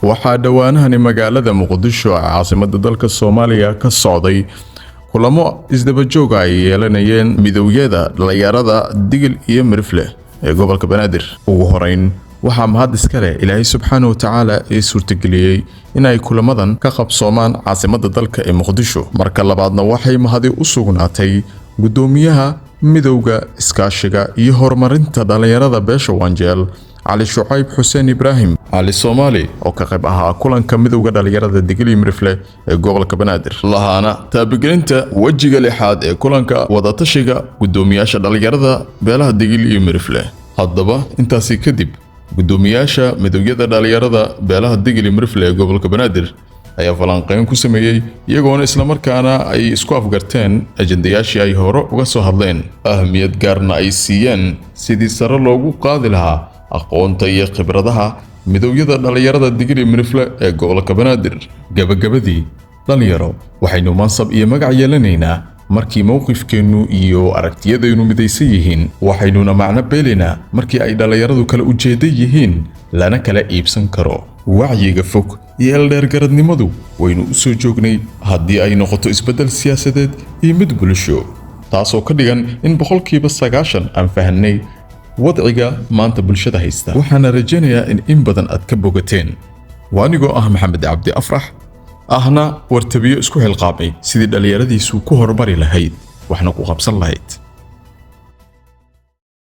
waxaa dhowaanahani magaalada Muqdisho caasimadda dalka Soomaaliya ka socday kulamo isdaba joog ay yeelanayeen midowyada dhalinyarada Digil iyo Mirifle ee gobolka Banaadir. Ugu horeyn waxaa mahad iska leh Ilaahay subxaanahu wa ta'aala ee suurtageliyay in ay kulamadan ka qabsoomaan caasimadda dalka ee Muqdisho. Marka labaadna waxay mahadi u sugnaatay gudoomiyaha midowga iskaashiga iyo horumarinta dhalinyarada beesha Wanjeel علي شعيب حسين إبراهيم علي الصومالي أو كقب أها كلن كمذو قدر ليرد الدقلي مرفله جوجل كبنادر الله أنا تابقنت وجه لحد كلن كوضعتشجع قدومياشة ليرد بله الدقلي مرفله هالضبا أنت سيكذب قدومياشة مذو قدر ليرد بله الدقلي مرفله جوجل كبنادر أي فلان قيم كسمية يجون إسلامر كان أي سقاف قرتين أجندياشي أي هورو وقصو هذلين أهمية قارنا أي سيان سيدي سر لوجو قادلها aqoonta iyo khibradaha midowyada dhalinyarada Digil iyo Mirifle ee gobolka Banaadir. Gabagabadii dhalinyaro waxaynu mansab iyo magac yeelanaynaa markii mowqifkeenu iyo aragtiyadaynu midaysan yihiin, waxaynuna macno beelinaa markii ay dhalinyaradu kala ujeeday yihiin lana kala iibsan karo. wacyiga fog iyo dheergaradnimadu waynu u soo joognay haddii ay noqoto isbedel siyaasadeed iyo mid bulsho, taasoo ka dhigan in 90% aan fahanay وضعيga maanta bulshada haysta. waxaana rajaynayaa in badan aad ka bogateen. waanigoo maxamed cabdi afrax ahna wartabiyo isku xilqaamay sidii dhalinyaradiisu ku horumari lahayd waxna ku qabsan lahayd.